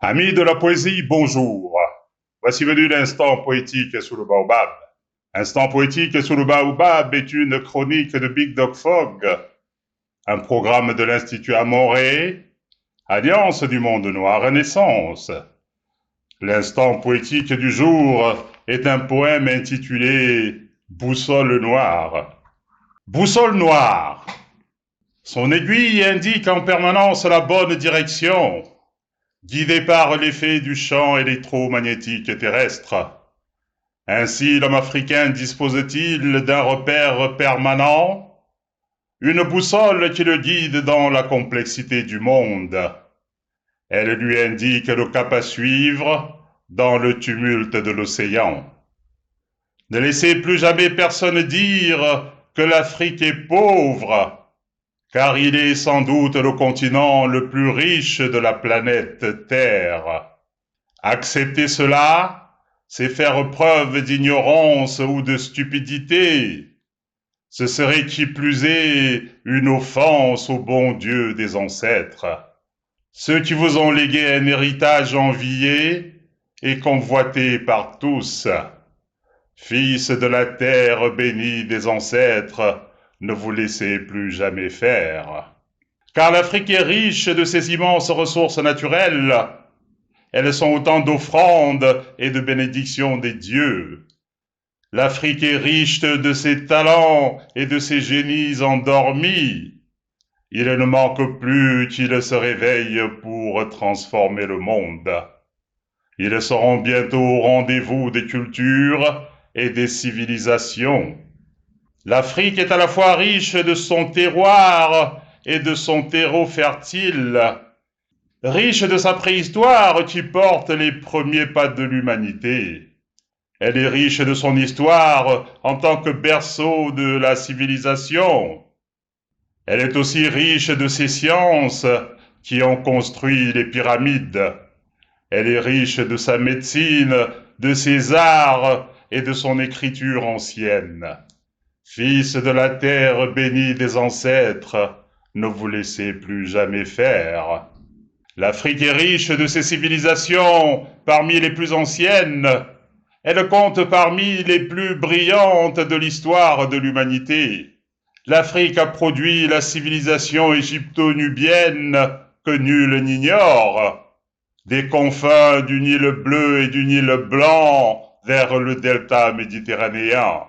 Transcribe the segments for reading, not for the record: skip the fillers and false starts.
Amis de la poésie, bonjour. Voici venu l'instant poétique sous le baobab. Instant poétique sous le baobab est une chronique de Big Dog Fog, un programme de l'Institut Amoré, Alliance du monde noir Renaissance. L'instant poétique du jour est un poème intitulé Boussole noire. Boussole noire. Son aiguille indique en permanence la bonne direction, guidé par l'effet du champ électromagnétique terrestre. Ainsi, l'homme africain dispose-t-il d'un repère permanent, une boussole qui le guide dans la complexité du monde. Elle lui indique le cap à suivre dans le tumulte de l'océan. Ne laissez plus jamais personne dire que l'Afrique est pauvre, car il est sans doute le continent le plus riche de la planète Terre. Accepter cela, c'est faire preuve d'ignorance ou de stupidité. Ce serait qui plus est une offense au bon Dieu des ancêtres. Ceux qui vous ont légué un héritage envié et convoité par tous. Fils de la terre bénie des ancêtres, ne vous laissez plus jamais faire. Car l'Afrique est riche de ses immenses ressources naturelles. Elles sont autant d'offrandes et de bénédictions des dieux. L'Afrique est riche de ses talents et de ses génies endormis. Il ne manque plus qu'ils se réveillent pour transformer le monde. Ils seront bientôt au rendez-vous des cultures et des civilisations. L'Afrique est à la fois riche de son terroir et de son terreau fertile, riche de sa préhistoire qui porte les premiers pas de l'humanité. Elle est riche de son histoire en tant que berceau de la civilisation. Elle est aussi riche de ses sciences qui ont construit les pyramides. Elle est riche de sa médecine, de ses arts et de son écriture ancienne. Fils de la terre bénie des ancêtres, ne vous laissez plus jamais faire. L'Afrique est riche de ses civilisations parmi les plus anciennes. Elle compte parmi les plus brillantes de l'histoire de l'humanité. L'Afrique a produit la civilisation égypto-nubienne que nul n'ignore. Des confins du Nil bleu et du Nil blanc vers le delta méditerranéen.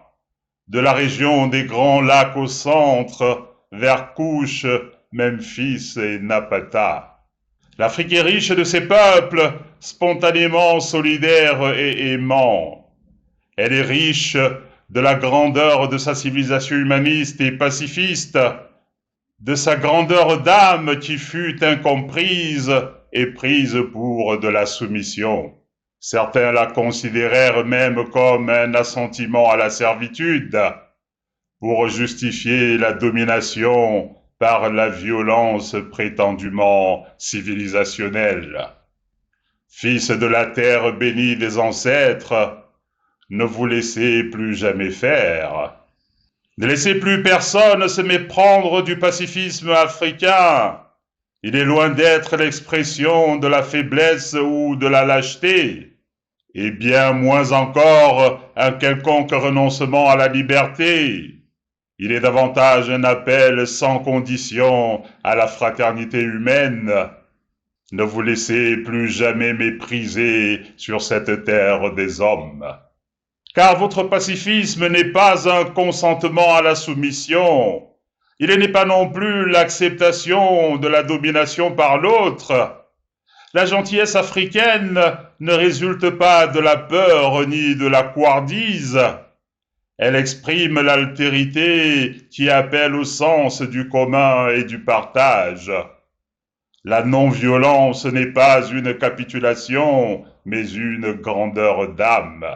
De la région des Grands Lacs au centre, vers Kouch, Memphis et Napata. L'Afrique est riche de ses peuples, spontanément solidaires et aimants. Elle est riche de la grandeur de sa civilisation humaniste et pacifiste, de sa grandeur d'âme qui fut incomprise et prise pour de la soumission. Certains la considérèrent même comme un assentiment à la servitude, pour justifier la domination par la violence prétendument civilisationnelle. Fils de la terre bénie des ancêtres, ne vous laissez plus jamais faire. Ne laissez plus personne se méprendre du pacifisme africain. Il est loin d'être l'expression de la faiblesse ou de la lâcheté, et bien moins encore un quelconque renoncement à la liberté. Il est davantage un appel sans condition à la fraternité humaine. Ne vous laissez plus jamais mépriser sur cette terre des hommes. Car votre pacifisme n'est pas un consentement à la soumission. Il n'est pas non plus l'acceptation de la domination par l'autre. La gentillesse africaine ne résulte pas de la peur ni de la couardise. Elle exprime l'altérité qui appelle au sens du commun et du partage. La non-violence n'est pas une capitulation, mais une grandeur d'âme.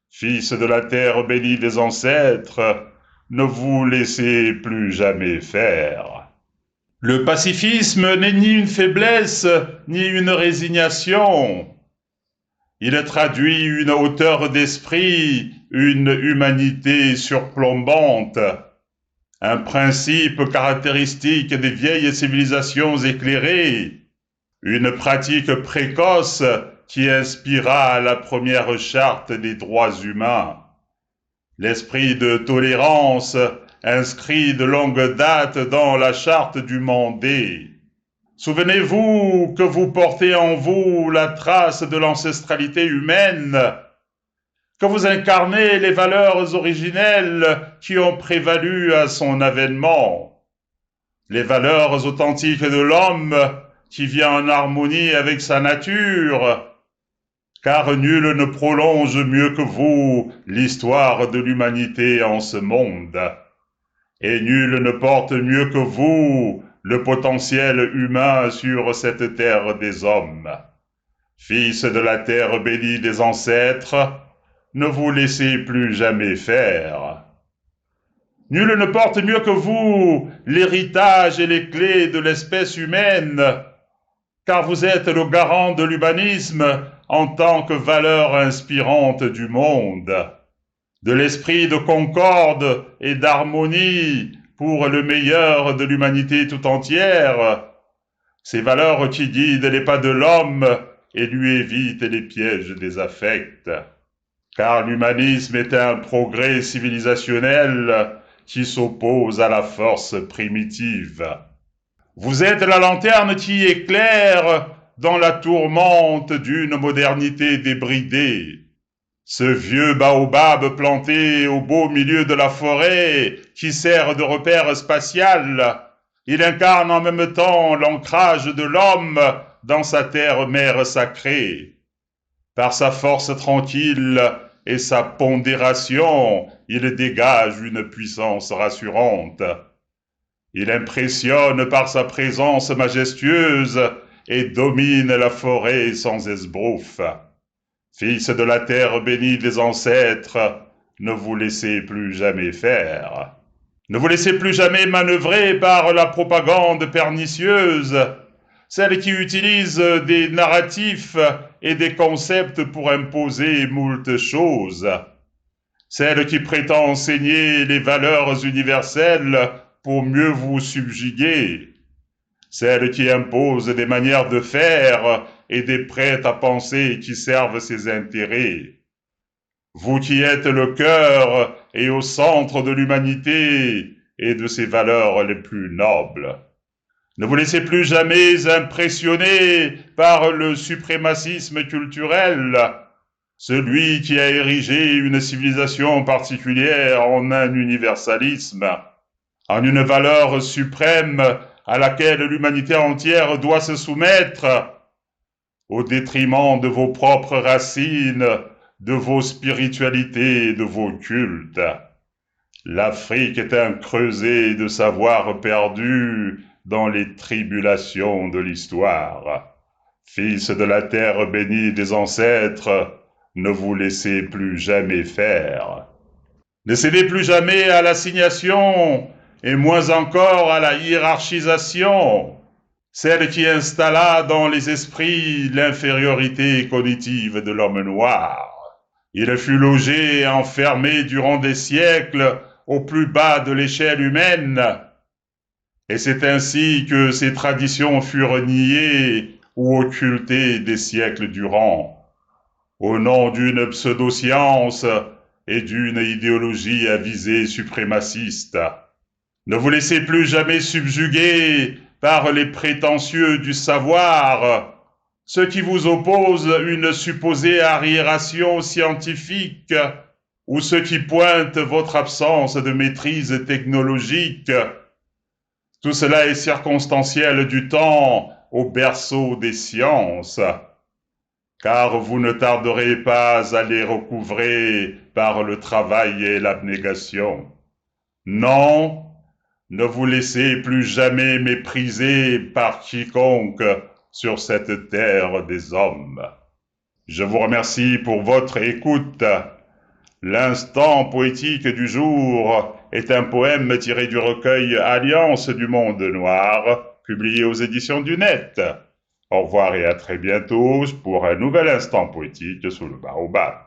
Fils de la terre bénie des ancêtres, ne vous laissez plus jamais faire. Le pacifisme n'est ni une faiblesse, ni une résignation. Il traduit une hauteur d'esprit, une humanité surplombante, un principe caractéristique des vieilles civilisations éclairées, une pratique précoce qui inspira la première charte des droits humains. L'esprit de tolérance inscrit de longue date dans la charte du Mandé. Souvenez-vous que vous portez en vous la trace de l'ancestralité humaine, que vous incarnez les valeurs originelles qui ont prévalu à son avènement, les valeurs authentiques de l'homme qui vient en harmonie avec sa nature, car nul ne prolonge mieux que vous l'histoire de l'humanité en ce monde, et nul ne porte mieux que vous le potentiel humain sur cette terre des hommes. Fils de la terre bénie des ancêtres, ne vous laissez plus jamais faire. Nul ne porte mieux que vous l'héritage et les clés de l'espèce humaine, car vous êtes le garant de l'humanisme en tant que valeur inspirante du monde, de l'esprit de concorde et d'harmonie pour le meilleur de l'humanité tout entière, ces valeurs qui guident les pas de l'homme et lui évitent les pièges des affects. Car l'humanisme est un progrès civilisationnel qui s'oppose à la force primitive. Vous êtes la lanterne qui éclaire dans la tourmente d'une modernité débridée. Ce vieux baobab planté au beau milieu de la forêt qui sert de repère spatial, il incarne en même temps l'ancrage de l'homme dans sa terre-mère sacrée. Par sa force tranquille et sa pondération, il dégage une puissance rassurante. Il impressionne par sa présence majestueuse et domine la forêt sans esbrouf. Fils de la terre bénie des ancêtres, ne vous laissez plus jamais faire. Ne vous laissez plus jamais manœuvrer par la propagande pernicieuse, celle qui utilise des narratifs et des concepts pour imposer moult choses, celle qui prétend enseigner les valeurs universelles pour mieux vous subjuguer, celle qui impose des manières de faire et des prêts à penser qui servent ses intérêts. Vous qui êtes le cœur et au centre de l'humanité et de ses valeurs les plus nobles. Ne vous laissez plus jamais impressionner par le suprémacisme culturel, celui qui a érigé une civilisation particulière en un universalisme, en une valeur suprême à laquelle l'humanité entière doit se soumettre, au détriment de vos propres racines, de vos spiritualités et de vos cultes. L'Afrique est un creuset de savoir perdu dans les tribulations de l'histoire. Fils de la terre bénie des ancêtres, ne vous laissez plus jamais faire. Ne cédez plus jamais à l'assignation, et moins encore à la hiérarchisation, celle qui installa dans les esprits l'infériorité cognitive de l'homme noir. Il fut logé et enfermé durant des siècles au plus bas de l'échelle humaine, et c'est ainsi que ses traditions furent niées ou occultées des siècles durant, au nom d'une pseudo-science et d'une idéologie à visée suprémaciste. Ne vous laissez plus jamais subjuguer par les prétentieux du savoir, ceux qui vous opposent une supposée arriération scientifique, ou ceux qui pointent votre absence de maîtrise technologique. Tout cela est circonstanciel du temps au berceau des sciences, car vous ne tarderez pas à les recouvrer par le travail et l'abnégation. Non, ne vous laissez plus jamais mépriser par quiconque sur cette terre des hommes. Je vous remercie pour votre écoute. L'instant poétique du jour est un poème tiré du recueil Alliance du monde noir, publié aux éditions du Net. Au revoir et à très bientôt pour un nouvel instant poétique sous le baobab.